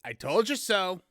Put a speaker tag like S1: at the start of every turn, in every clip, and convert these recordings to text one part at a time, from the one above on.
S1: I told you so.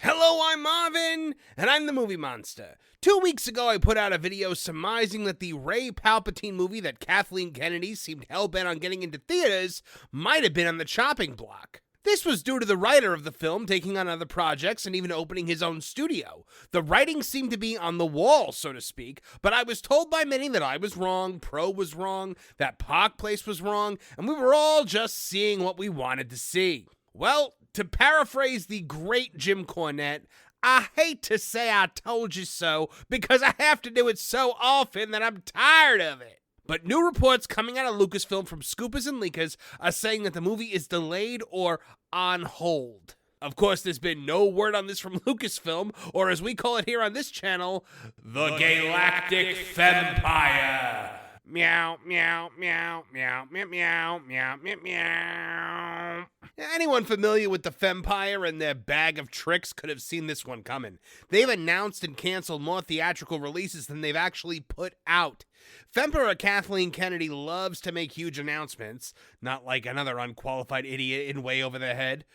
S1: Hello, I'm Marvin, and I'm the Movie Monster. 2 weeks ago, I put out a video surmising that the Ray Palpatine movie that Kathleen Kennedy seemed hell-bent on getting into theaters might have been on the chopping block. This was due to the writer of the film taking on other projects and even opening his own studio. The writing seemed to be on the wall, so to speak, but I was told by many that I was wrong, Pro was wrong, that Park Place was wrong, and we were all just seeing what we wanted to see. Well, to paraphrase the great Jim Cornette, I hate to say I told you so because I have to do it so often that I'm tired of it. But new reports coming out of Lucasfilm from scoopers and leakers are saying that the movie is delayed or on hold. Of course, there's been no word on this from Lucasfilm, or as we call it here on this channel, the Galactic Fempire. Meow, meow, meow, meow, meow, meow, meow, meow, meow. Anyone familiar with the Fempire and their bag of tricks could have seen this one coming. They've announced and canceled more theatrical releases than they've actually put out. Femperor Kathleen Kennedy loves to make huge announcements, not like another unqualified idiot in way over their head.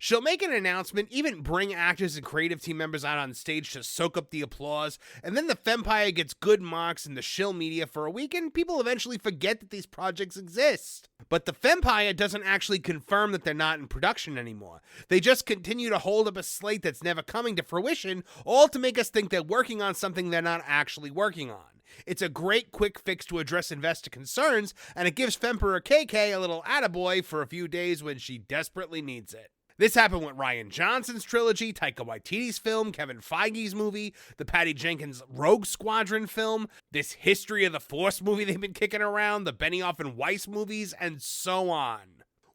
S1: She'll make an announcement, even bring actors and creative team members out on stage to soak up the applause, and then the Fempire gets good marks in the shill media for a week, and people eventually forget that these projects exist. But the Fempire doesn't actually confirm that they're not in production anymore. They just continue to hold up a slate that's never coming to fruition, all to make us think they're working on something they're not actually working on. It's a great quick fix to address investor concerns, and it gives Femperor KK a little attaboy for a few days when she desperately needs it. This happened with Rian Johnson's trilogy, Taika Waititi's film, Kevin Feige's movie, the Patty Jenkins Rogue Squadron film, this History of the Force movie they've been kicking around, the Benioff and Weiss movies, and so on.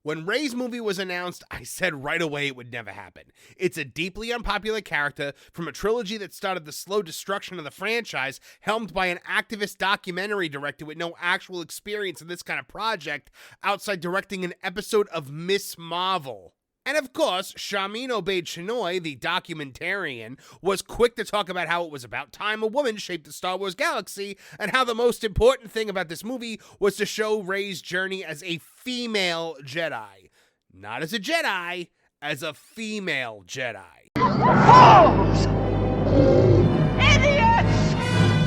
S1: When Ray's movie was announced, I said right away it would never happen. It's a deeply unpopular character from a trilogy that started the slow destruction of the franchise, helmed by an activist documentary director with no actual experience in this kind of project outside directing an episode of Miss Marvel. And of course, Charmin Obaid-Chinoy, the documentarian, was quick to talk about how it was about time a woman shaped the Star Wars galaxy, and how the most important thing about this movie was to show Rey's journey as a female Jedi. Not as a Jedi, as a female Jedi.
S2: Fools! Idiots!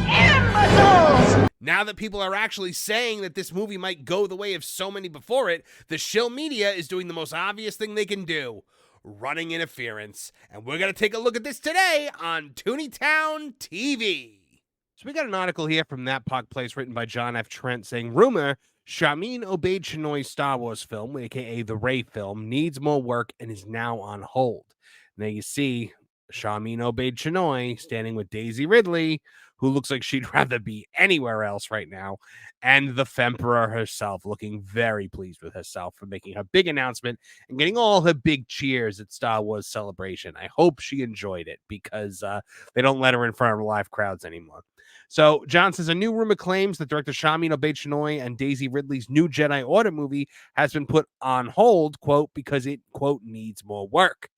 S2: Imbeciles!
S1: Now that people are actually saying that this movie might go the way of so many before it, the shill media is doing the most obvious thing they can do, running interference. And we're going to take a look at this today on Tooney Town TV. So we got an article here from That Park Place written by John F. Trent saying, rumor, Charmin Obaid-Chinoy's Star Wars film, aka the Rey film, needs more work and is now on hold. Now you see Charmin Obaid-Chinoy standing with Daisy Ridley, who looks like she'd rather be anywhere else right now, and the Femperor herself looking very pleased with herself for making her big announcement and getting all her big cheers at Star Wars Celebration. I hope she enjoyed it because they don't let her in front of live crowds anymore. So John says a new rumor claims that director Charmin Obaid-Chinoy and Daisy Ridley's new Jedi Order movie has been put on hold, quote, because it, quote, needs more work.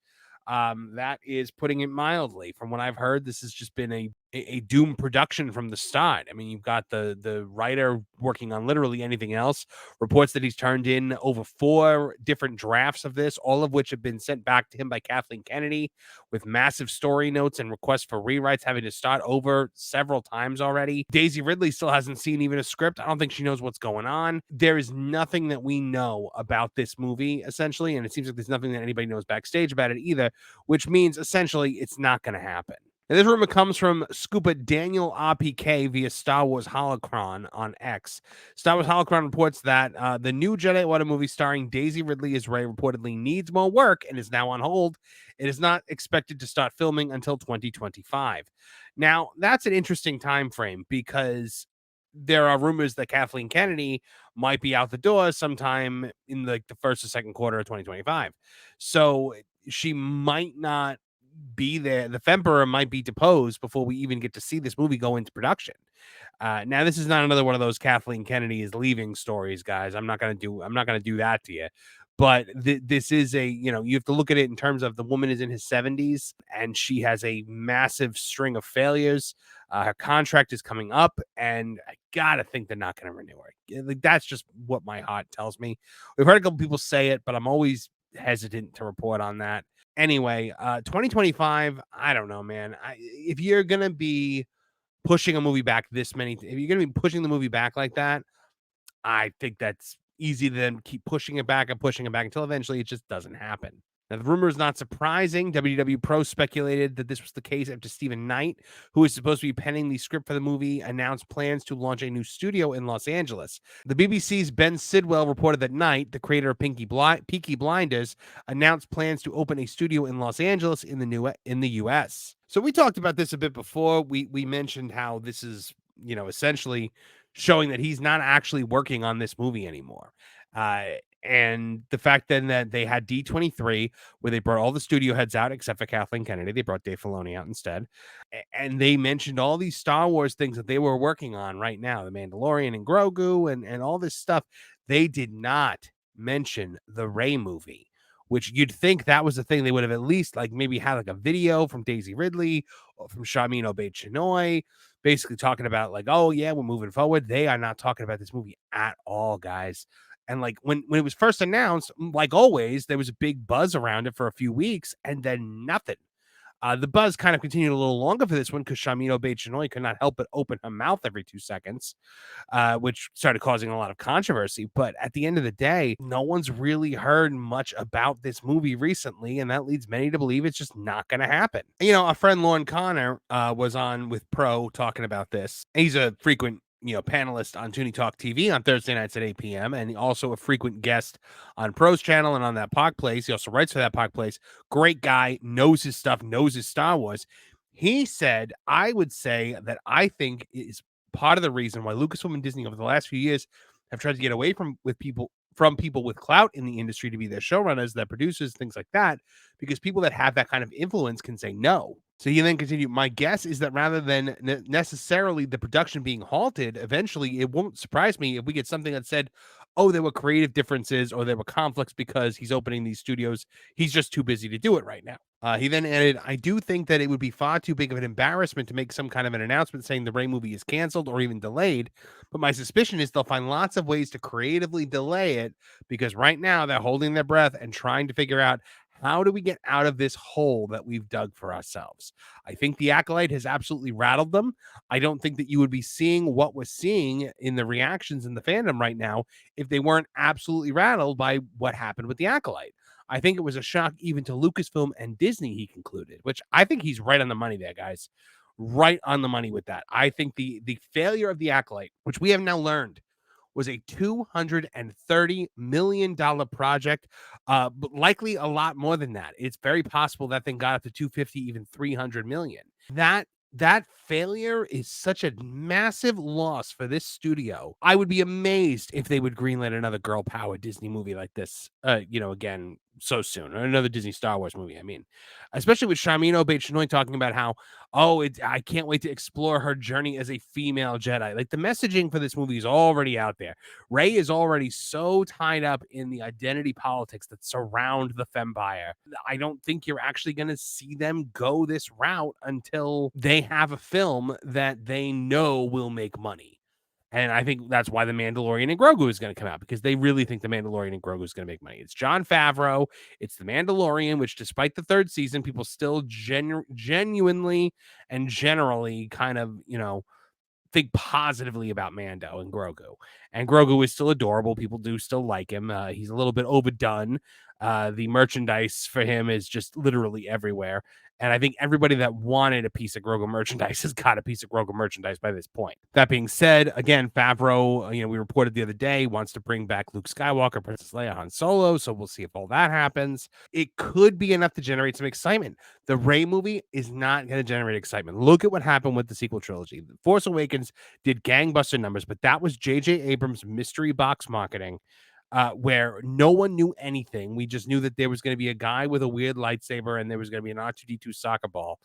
S1: That is putting it mildly. From what I've heard, this has just been a doomed production from the start. I mean, you've got the writer working on literally anything else. Reports that he's turned in over 4 different drafts of this, all of which have been sent back to him by Kathleen Kennedy with massive story notes and requests for rewrites having to start over several times already. Daisy Ridley still hasn't seen even a script. I don't think she knows what's going on. There is nothing that we know about this movie, essentially, and it seems like there's nothing that anybody knows backstage about it either, which means essentially it's not going to happen. Now, this rumor comes from Scooper Daniel RPK via Star Wars Holocron on X. Star Wars Holocron reports that the new Jedi Order movie starring Daisy Ridley as Rey reportedly needs more work and is now on hold. It is not expected to start filming until 2025. Now, that's an interesting time frame because there are rumors that Kathleen Kennedy might be out the door sometime in the first or second quarter of 2025. So she might not be there. The Femperor might be deposed before we even get to see this movie go into production. Now, this is not another one of those Kathleen Kennedy is leaving stories, guys. I'm not gonna do that to you. But this is you have to look at it in terms of the woman is in his 70s and she has a massive string of failures. Her contract is coming up, and I gotta think they're not going to renew her. Like, that's just what my heart tells me. We've heard a couple people say it, but I'm always hesitant to report on that. Anyway, 2025, I don't know, man. If you're gonna be pushing a movie back if you're gonna be pushing the movie back like that, I think that's easy to then keep pushing it back and pushing it back until eventually it just doesn't happen. Now, the rumor is not surprising. WW Pro speculated that this was the case after Stephen Knight, who is supposed to be penning the script for the movie, announced plans to launch a new studio in Los Angeles. The BBC's Ben Sidwell reported that Knight, the creator of Peaky Blinders, announced plans to open a studio in Los Angeles in the U.S. So we talked about this a bit before. We mentioned how this is, essentially showing that he's not actually working on this movie anymore. And the fact then that they had D23, where they brought all the studio heads out except for Kathleen Kennedy. They brought Dave Filoni out instead. And they mentioned all these Star Wars things that they were working on right now, the Mandalorian and Grogu and all this stuff. They did not mention the Rey movie, which you'd think that was the thing they would have at least maybe had a video from Daisy Ridley or from Sharmeen Obaid-Chinoy, basically talking about oh yeah, we're moving forward. They are not talking about this movie at all, guys. And when it was first announced, like always, there was a big buzz around it for a few weeks and then nothing. The buzz kind of continued a little longer for this one because Sharmeen Obaid-Chinoy could not help but open her mouth every 2 seconds, which started causing a lot of controversy. But at the end of the day, no one's really heard much about this movie recently, and that leads many to believe it's just not going to happen. Our friend Lauren Connor was on with Pro talking about this. He's a frequent panelist on Tooney Talk TV on Thursday nights at 8 p.m. and also a frequent guest on Pro's channel and on that Pod Place. He also writes for that Pod Place. Great guy, knows his stuff, knows his Star Wars. He said, I would say that I think is part of the reason why Lucasfilm and Disney over the last few years have tried to get away from people with clout in the industry to be their showrunners, their producers, things like that, because people that have that kind of influence can say no. So you then continue. My guess is that rather than necessarily the production being halted, eventually it won't surprise me if we get something that said, oh, there were creative differences or there were conflicts because he's opening these studios. He's just too busy to do it right now. He then added, I do think that it would be far too big of an embarrassment to make some kind of an announcement saying the Rey movie is canceled or even delayed. But my suspicion is they'll find lots of ways to creatively delay it because right now they're holding their breath and trying to figure out, how do we get out of this hole that we've dug for ourselves? I think The Acolyte has absolutely rattled them. I don't think that you would be seeing what we're seeing in the reactions in the fandom right now if they weren't absolutely rattled by what happened with The Acolyte. I think it was a shock even to Lucasfilm and Disney, he concluded, which I think he's right on the money there, guys. Right on the money with that. I think the failure of The Acolyte, which we have now learned was a $230 million project, but likely a lot more than that. It's very possible that thing got up to 250, even 300 million. That failure is such a massive loss for this studio. I would be amazed if they would greenlight another girl power Disney movie like this, again, so soon, or another Disney Star Wars movie. I mean, especially with Sharmeen Obaid-Chinoy talking about how, I can't wait to explore her journey as a female Jedi. Like, the messaging for this movie is already out there. Rey is already so tied up in the identity politics that surround the Fembire. I don't think you're actually going to see them go this route until they have a film that they know will make money. And I think that's why The Mandalorian and Grogu is going to come out, because they really think The Mandalorian and Grogu is going to make money. It's Jon Favreau. It's The Mandalorian, which despite the third season, people still genuinely and generally kind of, think positively about Mando and Grogu. And Grogu is still adorable. People do still like him. He's a little bit overdone. The merchandise for him is just literally everywhere. And I think everybody that wanted a piece of Grogu merchandise has got a piece of Grogu merchandise by this point. That being said, again, Favreau, we reported the other day, wants to bring back Luke Skywalker, Princess Leia, Han Solo. So we'll see if all that happens. It could be enough to generate some excitement. The Rey movie is not going to generate excitement. Look at what happened with the sequel trilogy. The Force Awakens did gangbuster numbers, but that was J.J. Abrams' mystery box marketing, where no one knew anything. We just knew that there was going to be a guy with a weird lightsaber and there was going to be an R2-D2 soccer ball.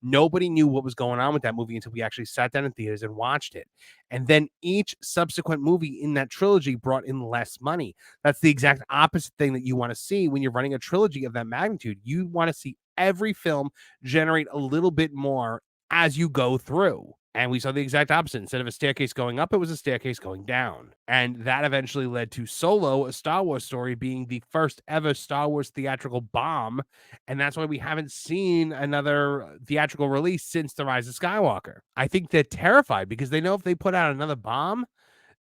S1: Nobody knew what was going on with that movie until we actually sat down in theaters and watched it. And then each subsequent movie in that trilogy brought in less money. That's the exact opposite thing that you want to see when you're running a trilogy of that magnitude. You want to see every film generate a little bit more as you go through. And we saw the exact opposite. Instead of a staircase going up, it was a staircase going down. And that eventually led to Solo, a Star Wars story, being the first ever Star Wars theatrical bomb. And that's why we haven't seen another theatrical release since The Rise of Skywalker. I think they're terrified because they know if they put out another bomb,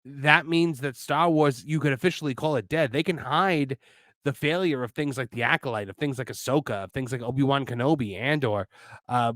S1: that means that Star Wars, you could officially call it dead. They can hide the failure of things like The Acolyte, of things like Ahsoka, of things like Obi-Wan Kenobi, Andor,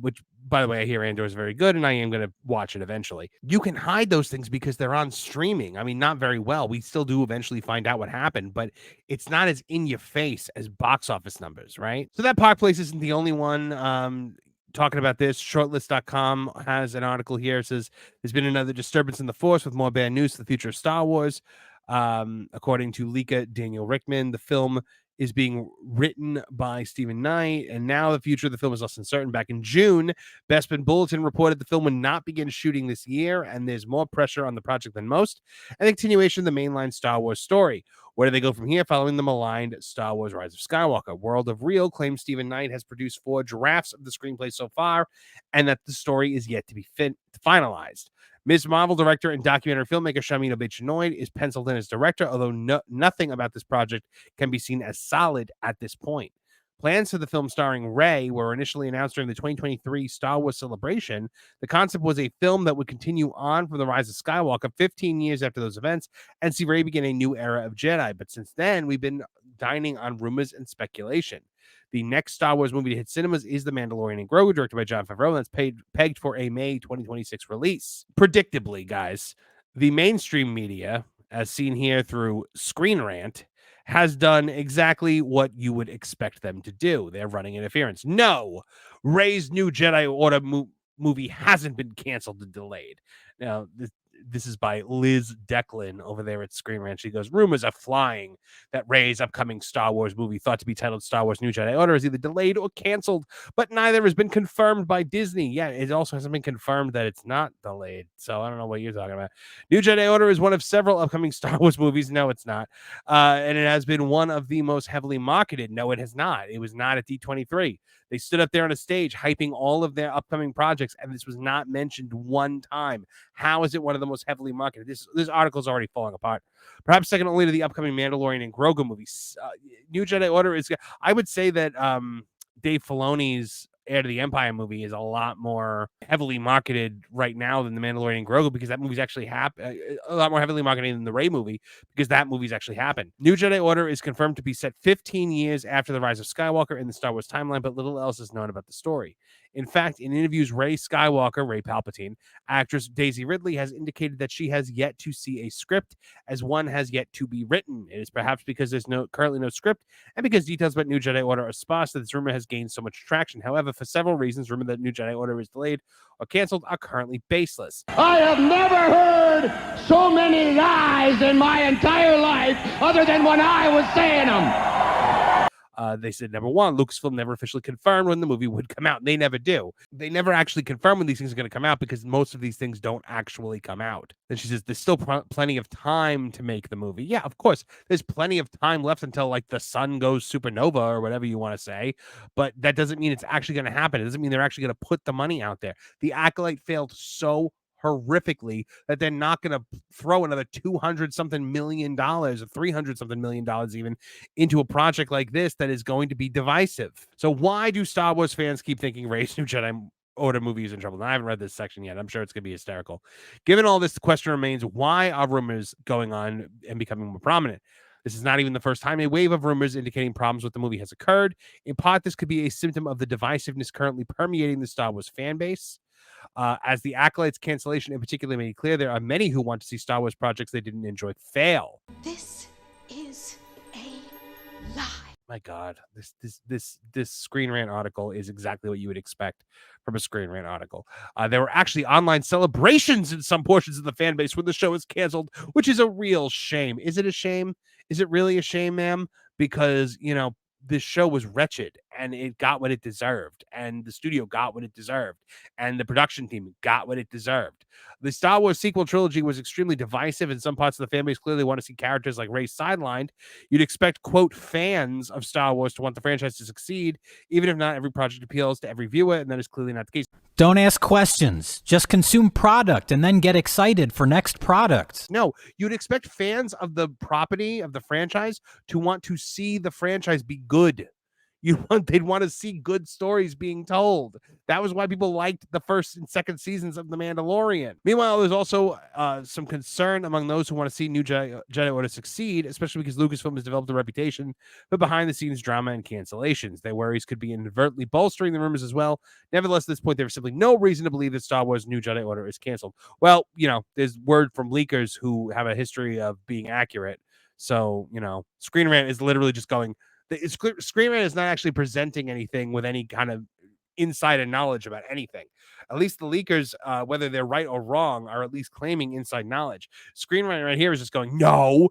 S1: which, by the way, I hear Andor is very good, and I am going to watch it eventually. You can hide those things because they're on streaming. I mean, not very well. We still do eventually find out what happened, but it's not as in your face as box office numbers, right? So that Park Place isn't the only one. Talking about this, shortlist.com has an article here. It says there's been another disturbance in the force with more bad news to the future of Star Wars. According to Lika Daniel Rickman, the film is being written by Stephen Knight, and now the future of the film is less than certain. Back in June, Bespin Bulletin reported the film would not begin shooting this year, and there's more pressure on the project than most, and the continuation of the mainline Star Wars story. Where do they go from here following the maligned Star Wars Rise of Skywalker? World of Real claims Stephen Knight has produced 4 drafts of the screenplay so far, and that the story is yet to be finalized. Ms. Marvel director and documentary filmmaker Shamina Beichennoid is penciled in as director, although nothing about this project can be seen as solid at this point. Plans for the film starring Rey were initially announced during the 2023 Star Wars Celebration. The concept was a film that would continue on from The Rise of Skywalker 15 years after those events and see Rey begin a new era of Jedi. But since then, we've been dining on rumors and speculation. The next Star Wars movie to hit cinemas is The Mandalorian and Grogu, directed by Jon Favreau, and that's pegged for a May 2026 release. Predictably, guys, the mainstream media, as seen here through Screen Rant, has done exactly what you would expect them to do. They're running interference. No, Rey's New Jedi Order movie hasn't been canceled and delayed. Now, this is by Liz Declan over there at Screen Rant. She goes, rumors are flying that Rey's upcoming Star Wars movie, thought to be titled Star Wars New Jedi Order, is either delayed or canceled, but neither has been confirmed by Disney. Yeah, it also hasn't been confirmed that it's not delayed. So I don't know what you're talking about. New Jedi Order is one of several upcoming Star Wars movies. No, it's not. And it has been one of the most heavily marketed. No, it has not. It was not at D23. They stood up there on a stage hyping all of their upcoming projects, and this was not mentioned one time. How is it one of the most heavily marketed? This article is already falling apart. Perhaps second only to the upcoming Mandalorian and Grogu movies. New Jedi Order is, I would say that Dave Filoni's Heir to the Empire movie is a lot more heavily marketed right now than The Mandalorian and Grogu, because that movie's actually a lot more heavily marketed than the Rey movie, because that movie's actually happened. New Jedi Order is confirmed to be set 15 years after the Rise of Skywalker in the Star Wars timeline, but little else is known about the story. In fact, in interviews, Rey Palpatine, actress Daisy Ridley has indicated that she has yet to see a script, as one has yet to be written. It is perhaps because there's currently no script, and because details about New Jedi Order are sparse, that this rumor has gained so much traction. However, for several reasons, rumor that New Jedi Order is delayed or canceled are currently baseless.
S2: I have never heard so many lies in my entire life other than when I was saying them.
S1: They said, number one, Lucasfilm never officially confirmed when the movie would come out. They never do. They never actually confirm when these things are going to come out, because most of these things don't actually come out. Then she says, there's still plenty of time to make the movie. Yeah, of course. There's plenty of time left until like the sun goes supernova or whatever you want to say. But that doesn't mean it's actually going to happen. It doesn't mean they're actually going to put the money out there. The Acolyte failed so horrifically that they're not going to throw another $200-something million or $300-something million even into a project like this that is going to be divisive. So why do Star Wars fans keep thinking Rey's New Jedi Order movie is in trouble? And I haven't read this section yet. I'm sure it's going to be hysterical. Given all this, the question remains, why are rumors going on and becoming more prominent? This is not even the first time a wave of rumors indicating problems with the movie has occurred. In part, this could be a symptom of the divisiveness currently permeating the Star Wars fan base. As the Acolyte's cancellation in particular made clear, there are many who want to see Star Wars projects they didn't enjoy fail.
S3: This is a lie.
S1: My God, this Screen Rant article is exactly what you would expect from a Screen Rant article. There were actually online celebrations in some portions of the fan base when the show was canceled, which is a real shame. Is it a shame? Is it really a shame, ma'am? Because,
S4: this show was wretched, and it got what it deserved, and the studio got what it deserved, and the production team got what it deserved. The Star Wars sequel trilogy was extremely divisive, and some parts of the fan base clearly want to see characters like Rey sidelined. You'd expect, quote, fans of Star Wars to want the franchise to succeed, even if not every project appeals to every viewer, and that is clearly not the case.
S5: Don't ask questions. Just consume product and then get excited for next product.
S4: No, you'd expect fans of the property, of the franchise, to want to see the franchise be good. They'd want to see good stories being told. That was why people liked the first and second seasons of The Mandalorian. Meanwhile, there's also some concern among those who want to see New Jedi Order succeed, especially because Lucasfilm has developed a reputation for behind-the-scenes drama and cancellations. Their worries could be inadvertently bolstering the rumors as well. Nevertheless, at this point, there's simply no reason to believe that Star Wars New Jedi Order is canceled. Well, there's word from leakers who have a history of being accurate. So, Screen Rant is literally just going... Screen Rant is not actually presenting anything with any kind of insider knowledge about anything. At least the leakers, whether they're right or wrong, are at least claiming inside knowledge. Screen Rant right here is just going, no,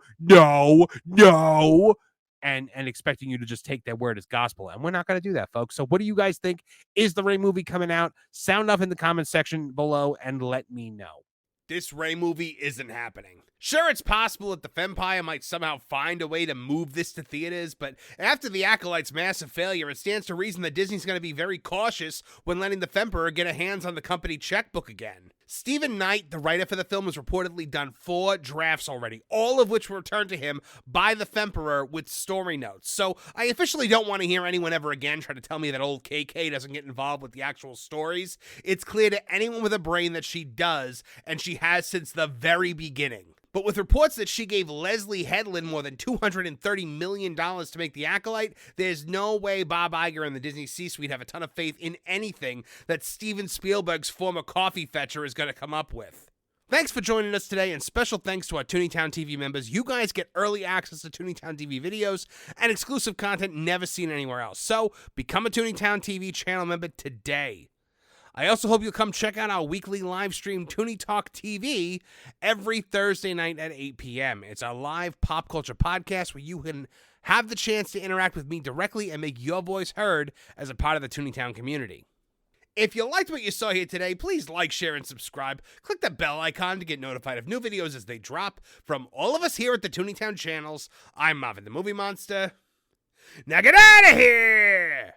S4: and expecting you to just take their word as gospel. And we're not going to do that, folks. So what do you guys think? Is the Rey movie coming out? Sound off in the comment section below and let me know.
S1: This Rey movie isn't happening. Sure, it's possible that the Fempire might somehow find a way to move this to theaters, but after the Acolyte's massive failure, it stands to reason that Disney's going to be very cautious when letting the Femperor get a hands on the company checkbook again. Stephen Knight, the writer for the film, has reportedly done 4 drafts already, all of which were returned to him by the Femperor with story notes. So I officially don't want to hear anyone ever again try to tell me that old KK doesn't get involved with the actual stories. It's clear to anyone with a brain that she does, and she has since the very beginning. But with reports that she gave Leslie Headland more than $230 million to make The Acolyte, there's no way Bob Iger and the Disney C-suite have a ton of faith in anything that Steven Spielberg's former coffee fetcher is going to come up with. Thanks for joining us today, and special thanks to our Tooneytown TV members. You guys get early access to Tooneytown TV videos and exclusive content never seen anywhere else. So, become a Tooneytown TV channel member today. I also hope you'll come check out our weekly live stream, Tooney Talk TV, every Thursday night at 8 p.m. It's our live pop culture podcast where you can have the chance to interact with me directly and make your voice heard as a part of the Tooneytown community. If you liked what you saw here today, please like, share, and subscribe. Click the bell icon to get notified of new videos as they drop. From all of us here at the Tooneytown channels, I'm Marvin the Movie Monster. Now get out of here!